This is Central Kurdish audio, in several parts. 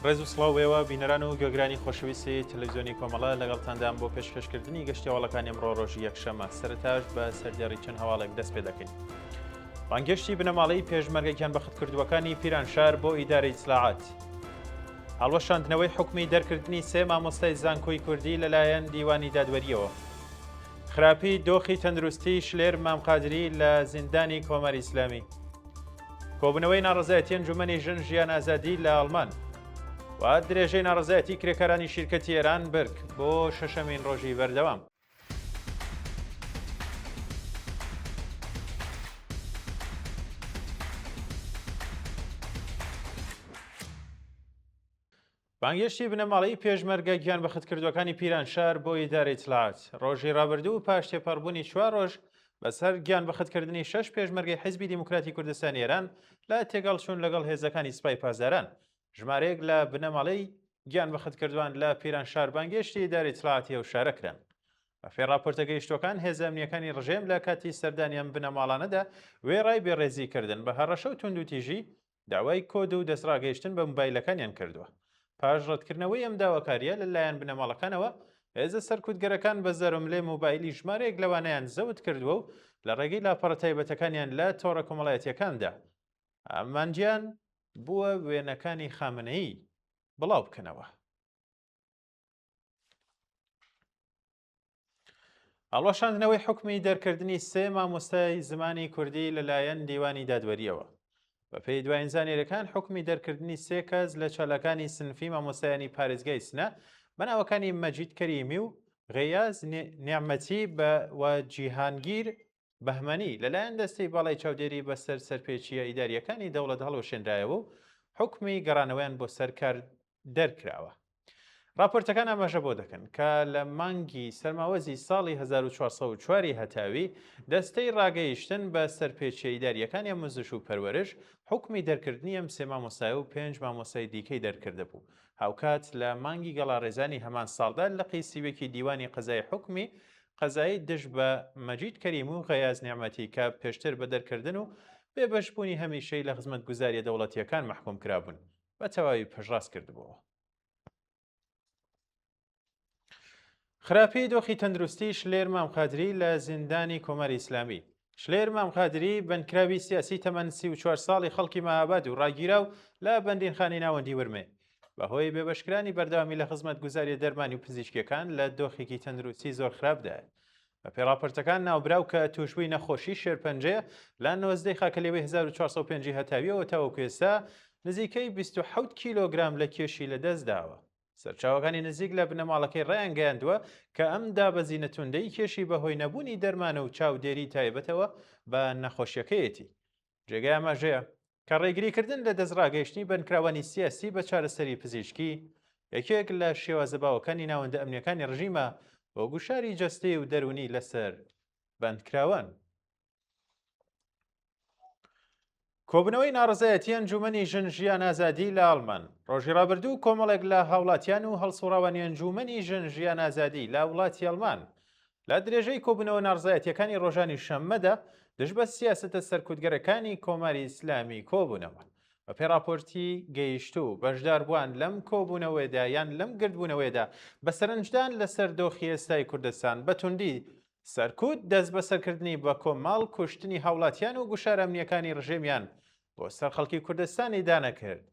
ڕێز و سڵاوێەوە بینەران و گوێگرانی خۆشەویستی تەلەڤیزیۆنی کۆمەڵە لەگەڵتاندام بۆ پێشکەشکردنی گەشتی هەواڵەکانی ئەمڕۆ ڕۆژی یەکشەمە سەرەتاش بە سەردێڕی چەند هەواڵێک دەست پێ دەکەین. بانگشتی بنەماڵەی پێشمەرگێکیان بە خەتکردوەکانی پیرانشار بۆ ئیدارەی ئیسلاحات. هەڵوەشاندنەوەی حکمی دەرکردنی سێ مامۆستای زانکۆی کوردی لەلایەن دیوانی دادوەریەوە. خراپی دۆخی تەندروستی شلێر مامقادری لە زیندانی کۆمەری ئیسلامی. کۆبوونەوەی ناڕەزایەتی ئەنجومەنی ژن ژیان ئازادی لە ئەڵمان و درێژەی ناڕەزایەتی کرێکەرانی شیرکەتی ئێران برگ بۆ شەشەمین ڕۆژی بەردەوام. بانگشتی بنەماڵەی پێشمەرگە گیان بە خەتکردوەکانی پیرانشار بۆ ئیدارەی ئیسلاحات ڕۆژی ڕابردوو و پاش تێپەڕبوونی 4 ڕۆژ بەسەر گیان بە خەتکردنی 6 پێشمەرگەی حیزبی دیموکراتی کوردستانی ئێران لە تێگەڵچوون لەگەڵ هێزەکانی سوپای پاسداران ژمارەیەک لە بنەماڵەی گیان بە خەتکردوان لە پیرانشار بانگشتی ئیدارەی ئیسلاحاتی هەوشارە کران. بەفێ راپۆرتە گەیشتوەکان هێزە ئەمنیەکانی ڕژێم لە کاتی سەردانیان بنەماڵانەدا وێڕای بێڕێزی کردن بە هەڕەشە و توندوتیژی داوای کۆد و دەستڕاگەیشتن بە موبایلەکانیان کردووە. پاش ڕەتکردنەوەی ئەم داواکاریە لەلایەن بنەماڵەکانەوە هێزە سەرکوتگەرەکان بە زەرملێ موبایلی ژمارەیەک لەوانەیان زەوت کردووە و لە ڕێگەی لاپەڕە تایبەتەکانیان لە تۆڕە کۆمەڵایەتیەکاندا ئەمانجیان بووە وێنەکانی خامنەیی بڵاو بکەنەوە. هەڵوەشاندنەوەی حکمی دەرکردنی سێ مامۆستای زمانی کوردی لەلایەن دیوانی دادوەریەوە. بەپێی دوایین زانیاریەکان حکمی دەرکردنی سێ کەس لە چالەکانی سنفی مامۆستایانی پارێزگای سنە بەناوەکانی مەجید کەریمی و غەیاز نیعمەتی و جیهانگیر بەهمەنی لەلایەن دەستەی باڵای چاودێری بەسەر سەرپێچیە ئیداریەکانی دەوڵەت هەڵوەشێنرایەوە و حکمی گەڕانەوەیان بۆ سەرکار دەرکراوە. راپۆرتەکان ئاماژە بۆ دەکەن کە لە مانگی سەرماوەزی ساڵی 1404 هەتاوی دەستەی ڕاگەیشتن بە سەرپێچیە ئیداریەکانی ئەموزش و پەروەرش حکمی دەرکردنی ئەم سێ مامۆستای و 5 مامۆستای دیکەی دەرکردە بوو. هاوکات لە مانگی گەڵاڕێزانی هەمان ساڵدا لە قەیسیوێکی دیوانی قەزای حکمی قەزایی دژ بە مەجید کەریم و غەیاز نیعمەتی کە پێشتر بە دەرکردن و بێبەشبوونی هەمیشەی لە خزمەتگوزاریە دەوڵەتیەکان مەحکوم کرابوون بە تەواوی پەشڕاست کردبووە. خراپی دۆخی تەندروستی شلێر مامقادری لە زیندانی کۆمەری ئیسلامی. شلێر مامقادری بەندکراوی سیاسی تەمەن 34 ساڵی خەڵکی مەهاباد و ڕاگیرا و لە بەندینخانی ناوەندی ورمێ بەهۆی بێبەشکرانی بەردەوامی لە خزمەتگوزاریە دەرمانی و پزیشکیەکان لە دۆخێکی تەندروستی زۆر خراپدایە. بە پێڕاپۆرتەکان ناوبراو کە تووشبووی نەخۆشی شێرپەنجەیە لە 90 خاکەلێوەی 1450 هەتاویەوە تاوەکو ئێستا نزیکەی 27 کیلۆگرام لە کێشی لەدەست داوە. سەرچاوەکانی نزیک لە بنەماڵەکەی ڕایان گەیاندووە کە ئەم دابەزینە توندەی کێشی بەهۆی نەبوونی دەرمانە و چاودێری تایبەتەوە بە نەخۆشیەکەیەتی. جێگای ئاماژەیە کە ڕێگریکردن لە دەستڕاگەیشتنی بەندکراوانی سیاسی بە چارەسەری پزیشکی یەکێک لە شێوازەباوەکانی ناوەندە ئەمنیەکانی ڕژیمە بۆ گوشاری جەستەی و دەرونی لەسەر بەندکراوان. کۆبنەوەی ناڕەزایەتی ئەنجومەنی ژن ژیان ئازادی لە ئەڵمان. ڕۆژی ڕابردوو کۆمەڵێک لە هاوڵاتیان و هەڵسوڕاوانی ئەنجومەنی ژن ژیان ئازادی لە وڵاتی ئەڵمان لە درێژەی کۆبنەوە ناڕزایەتیەکانی ڕۆژانی شەممەدا دژ بە سیاسەتە سەرکوتگەرەکانی کۆماری ئیسلامی کۆبوونەوە. بە پێڕاپۆرتی گەیشتوو بەشداربووان لەم کۆبوونەوەیدا یان لەم گردبوونەوەیدا بە سەرنجدان لەسەر دۆخی ئێستای کوردستان بەتوندی سەرکوت دەست بەسەرکردنی بە کۆمەڵ کوشتنی هاوڵاتیان و گوشارە ئەمنیەکانی ڕژێمیان بۆ سەر خەڵکی کوردستانی دانەکرد.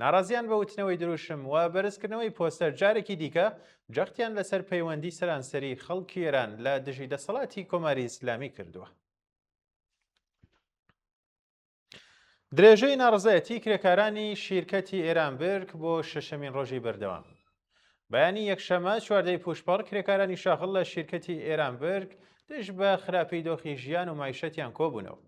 ناڕازیان بە وتنەوەی دروشم و بەرزکردنەوەی پۆستەر جارێکی دیکە جەختیان لەسەر پەیوەندی سەرانسەری خەڵکی ئێران لە دژی دەسەڵاتی کۆماری ئیسلامی کردووە. درێژەی ناڕزایەتی کرێکارانی شیرکەتی ئێران برگ بۆ شەشەمین ڕۆژی بەردەوام. بەیانی یەکشەمە 14 پوشپەڕ کرێکارانی شاغڵ لە شیرکەتی ئێران برگ دژ بە خراپەی دۆخی ژیان و مایشەتیان کۆبوونەوە.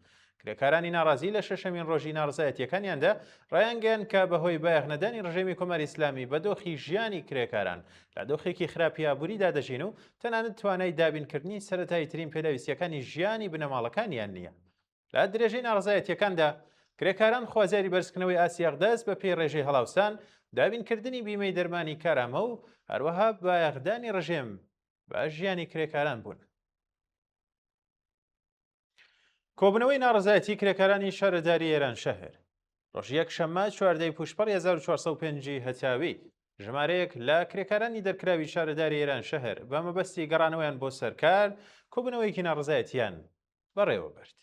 کرێکارانی ناڕازی لە شەشەمین ڕۆژی ناڕزایەتیەکانیاندا ڕایانگەیان کە بەهۆی بایەخنەدانی ڕژێمی کۆمەری ئیسلامی بە دۆخی ژیانی کرێکاران لە دۆخێکی خراپی ئابووریدا دەژین و تەنانەت توانای دابینکردنی سەرەتایی ترین پێداویستیەکانی ژیانی بنەماڵەکانیان نییە. لە درێژەی ناڕزایەتیەکاندا کرێکاران خوازیاری بەرزکردنەوەی ئاسیاق دەست بە پێی ڕێژەی هەڵاوسان دابینکردنی بیمەی دەرمانی کارامە و هەروەها بایەخدانی ڕژێم بە ژیانی کرێکاران بوون. کۆبنەوەی ناڕزایەتی کرێکارانی شارەداری ئێران شەهر. ڕۆژ یەک شەممە 14 پوشپەڕ 1405 هەتاوی ژمارەیەک لە کرێکارانی دەرکراوی شارەداری ئێران شەهر بە مەبەستی گەڕانەوەیان بۆ سەرکار کۆبوونەوەیەکی ناڕزایەتیان بەڕێوە برد.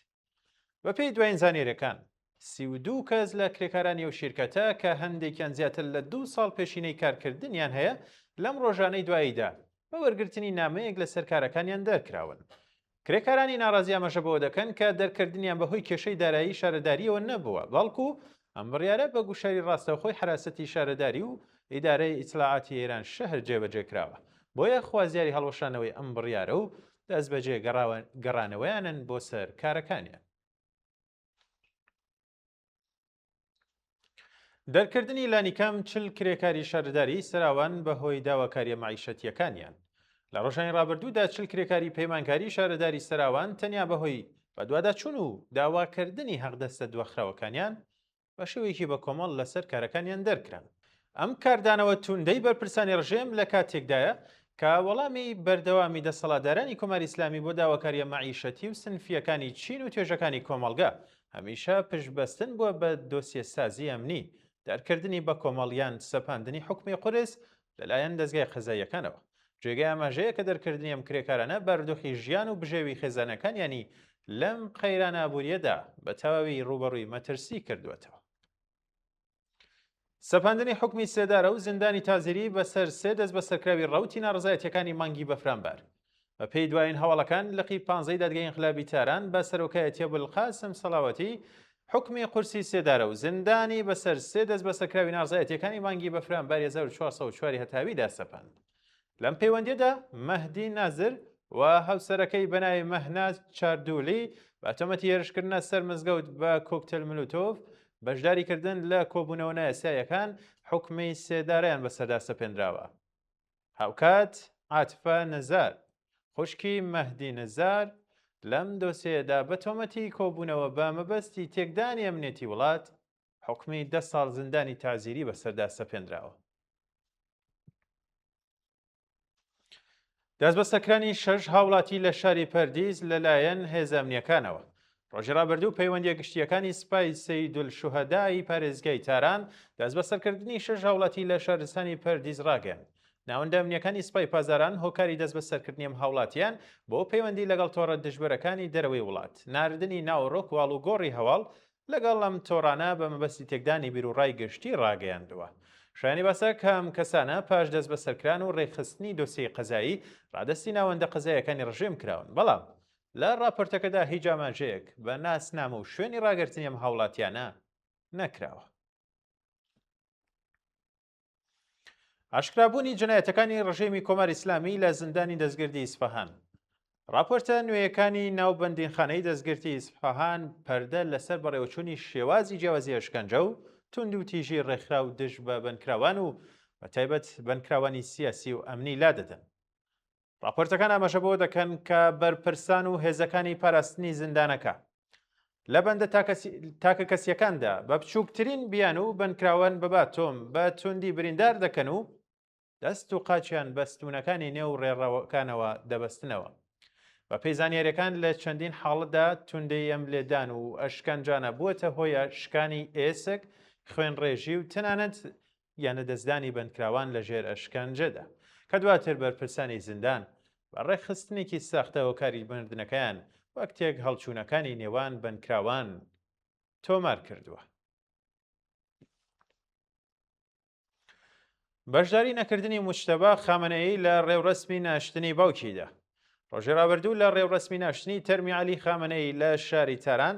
بە پێی دوایین زانێرەکان 32 کەس لە کرێکارانی ئەو شیرکەتە کە هەندێکیان زیاتر لە 2 ساڵ پێشینەی کارکردنیان هەیە لەم ڕۆژانەی دواییدا بە وەرگرتنی نامەیەک لە سەرکارەکانیان دەرکراون. کرێکارانی ناڕازی ئەمەشە بەوە دەکەن کە دەرکردنیان بەهۆی کێشەی دارایی شارەداریەوە نەبووە، بەڵکو ئەم بڕیارە بە گوشاری ڕاستەوخۆی حراسەتی شارەداری و ئیدارەی ئیتلاعاتی ئێران شەهر جێبەجێکراوە. بۆیە خوازیاری هەڵوەشانەوەی ئەم بڕیارە و دەست بەجێ گەڕانەوەیانن بۆ سەر کارەکانیان. دەرکردنی لانیکەم 40 کرێکاری شارەداری سەراوان بەهۆی داواکاریە مەعیشەتیەکانیان. لە ڕۆژانی ڕابردوودا 40 کرێکاری پەیمانکاری شارەداری سەراوان تەنیا بەهۆی بەدواداچوون و داواکردنی هەغدەستە دۆخراوەکانیان بە شێوەیەکی بە کۆمەڵ لەسەر کارەکانیان دەرکران. ئەم کاردانەوە توندەی بەرپرسانی ڕژێم لە کاتێکدایە کە وەڵامی بەردەوامی دەسەڵاتدارانی کۆماری ئیسلامی بۆ داواکاریە مەعیشەتی و سنفیەکانی چین و توێژەکانی کۆمەڵگا هەمیشە پشتبەستن بووە بە دۆسیە سازی ئەمنی، دەرکردنی بە کۆمەڵیان سەپاندنی حکومی قورس لەلایەن دەستگای قەزاییەکانەوە. جێگای ئاماژەیە کە دەرکردنی ئەم کرێکارانە بەردۆخی ژیان و بژێوی خێزانەکانیانی لەم قەیرانە ئابوووریەدا بە تەواوی ڕوبەڕووی مەترسی کردوێتەوە. سەپاندنی حکمی سێدارە و زیندانی تازیری بەسەر سێ دەست بە سەرکراوی ڕەوتی ناڕزایەتیەکانی مانگی بەفرامبەر. بە پێی دوایین هەواڵەکان لقی 15 دادگای ئینقلابی تاران بە سەرۆکایەتی ئەبوولقاسم سەڵاوەتی حکمی قورسی سێدارە و زیندانی بەسەر سێ دەست بە سەرکراوی ناڕزایەتیەکانی مانگی بەفرامبەر 1404 هەتاویدا سەپاند. لەم پەیوەندیەدا مەهدی نازر و هاوسەرەکەی بەناوی مەهناز چاردوولی بە تۆمەتی هێرشکردنە سەر مزگەوت بە کۆکتێل ملوتۆڤ بەشداریکردن لە کۆبوونەوە نایاساییەکان حکمی سێدارەیان بەسەردا سەپێنراوە. هاوکات عاتفە نەزار خوشکی مەهدی نەزار لەم دۆسیەدا بە تۆمەتی کۆبوونەوە بە مەبەستی تێکدانی ئەمنیەتی وڵات حکمی 10 ساڵ زیندانی تازیری بەسەردا سەپێنراوە. دەست بە سەکرانی 6 هاوڵاتی لە شاری پەردیز لەلایەن هێزە ئەمنیەکانەوە. ڕۆژی ڕابردوو پەیوەندیە گشتیەکانی سوپای سەیدولشوهەدای پارێزگای تاران دەست بە سەرکردنی 6 هاوڵاتی لە شارستانی پەردیز ڕاگەن. ناوەندە ئەمنیەکانی سوپای پازاران هۆکاری دەست بە سەرکردنی ئەم هاوڵاتیان بۆ پەیوەندی لەگەڵ تۆڕە دژبەرەکانی دەرەوەی وڵات، ناردنی ناوەڕۆک واڵ و گۆڕی هەواڵ لەگەڵ ئەم تۆڕانە بە مەبەستی تێکدانی بیرروڕای گشتی ڕاگەیاندووە. شایانی باسە کەم کەسانە پاش دەست بە سەرکران و ڕێکخستنی دۆسیەی قەزایی ڕادستی ناوەندە قەزایەکانی ڕژێم کراون، بەڵام لە راپۆرتەکەدا هیچ ئاماژەیەک بە ناسنامە و شوێنی ڕاگررتنی ئەم هاوڵاتیانە نەکراوە. ئاشکرابوونی جنایەتەکانی ڕژێمی کۆماری ئیسلامی لە زیندانی دەستگردی ئیسفەهان. راپۆرتە نوێیەکانی ناوبەندینخانەی دەستگرتی ئیسفەهان پەردە لەسەر بەڕێوەچوونی شێوازی جیاوازی ئەشکەنجە و تونند و تیژی ڕێکخرا و دژ بە بەندکراوان و بە تایبەت بەندکراوانی سیاسی و ئەمنی لا دەدەن. راپۆرتەکان ئاماژە بەوە دەکەن کە بەرپرسان و هێزەکانی پاراستنی زیندانەکە لە بەندە تاکە کەسیەکاندا بە بچووکترین بیان و بەندکراوان بەباتۆم بە توندی بریندار دەکەن و دەست و قاچیان بەستونەکانی نێو ڕێڕەوەکانەوە دەبەستنەوە. بە پێی زانیاریەکان لە چەندین حاڵەتدا توندەی ئەم لێدان و ئەشکەنجانە بووەتە هۆیە شکانی ئێسک، خوێن ڕێژی و تەنانەت یانە دەستدانی بەندکراوان لە ژێر ئەشکەنجەدا کە دواتر بەرپرسانی زیندان بە ڕێکخستنێکی ساختەوە کاری بردنەکەیان وەک تێک هەڵچوونەکانی نێوان بەندکراوان تۆمار کردووە. بەشداری نەکردنی موجتەبا خامنەئی لە ڕێوڕەسمی ناشتنی باوکیدا. ڕۆژی ڕابردوو لە ڕێوڕەسمی ناشتنی تەرمی عەلی خامنەئی لە شاری تاران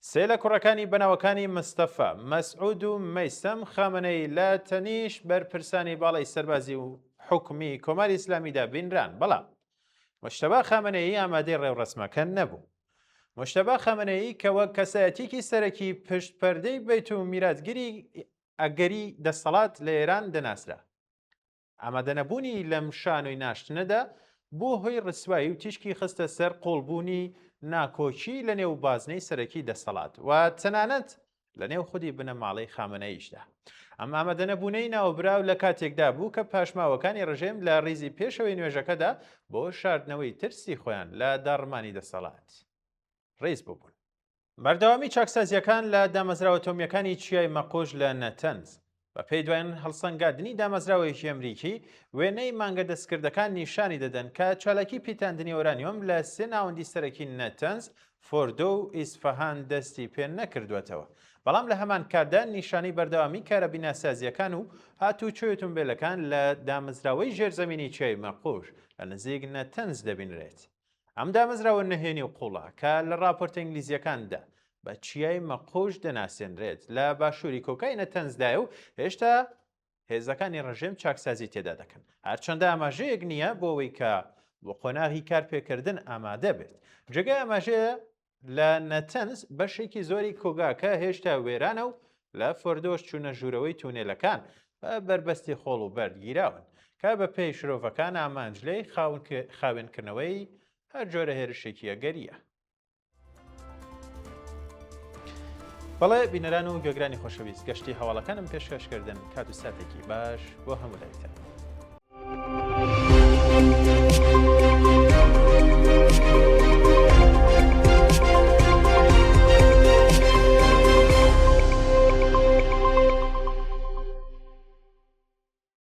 سێ لە کوڕەکانی بەناوەکانی مستەفا، مەسعود و مەیسەم خامنەئی لە تەنیش بەرپرسانی باڵای سەربازی و حکومی کۆماری ئیسلامیدا بینران، بەڵام موجتەبا خامنەئی ئامادەی ڕێوڕەسمەکە نەبوو. موجتەبا خامنەئی کە وەک کەسایەتیەکی سەرەکی پشت پەردەی بەیت و میراثگیری ئەگەری دەسەڵات لە ئێران دەناسرا. ئامادەنەبوونی لەم شانۆی ناشتنەدا بۆ هۆی ڕسوایی و تیشکی خستە سەر قوڵبوونی ناکۆچی لە نێو بازنەی سەرەکی دەسەڵات و تەنانەت لە نێو خودی بنەماڵەی خامنەئیشدا. ئەم ئامادەنەبوونەی ناوبراو لە کاتێکدا بوو کە پاشماوەکانی ڕژێم لە ڕیزی پێشەوەی نوێژەکەدا بۆ شاردنەوەی ترسی خۆیان لە داڕمانی دەسەڵات ڕێز بووبوون. بەردەوامی چاکسازیەکان لە دامەزراوە ئەتۆمیەکانی چیای مەقۆژ لە نەتەنز بە پێی دوایین هەڵسەنگاندنی دامەزراوەیەکی ئەمریکی وێنەی مانگە دەستکردەکان نیشانی دەدەن کە چالاکی پیتاندنی ئۆرانیۆم لە سێ ناوەندی سەرەکی نەتەنز، فۆردۆ و ئیسفەهان دەستی پێ نەکردوێتەوە. بەڵام لە هەمان کاتدا نیشانەی بەردەوامی کارەبیناسازیەکان و هاتوچۆی ئۆتۆمبیلەکان لە دامەزراوەی ژێرزەمینی چیای مەقۆژ لە نزیک نەتەنز دەبینرێت. ئەم دامەزراوە نەهێنی و قوڵە کە لە راپۆرتە ئینگلیزیەکاندا بە چیای مەقۆژ دەناسێنرێت لە باشووری کۆکای نەتەنزدایە و هێشتا هێزەکانی ڕژێم چاکسازی تێدا دەکەن، هەرچەندە ئاماژەیەک نییە بۆ ئەوەی کە بۆ قۆناغی کارپێکردن ئامادە بێت. جێگای ئاماژەیە لە نەتەنز بەشێکی زۆری کۆگاکە هێشتا وێرانە و لە فۆردۆش چوونە ژوورەوەی تونێلەکان بە بربەستی خۆڵ و بەرد گیراون کە بە پێی شرۆڤەکان ئامانجلەی خاوێنکردنەوەی هەر جۆرە هێرشێکی ئەگەریە. بەڵێ بینەران و گوێگرانی خۆشەویست، گەشتی هەواڵەکانم پێشکەشکردن کات و ساتێکی باش بۆ هەموو لایتان.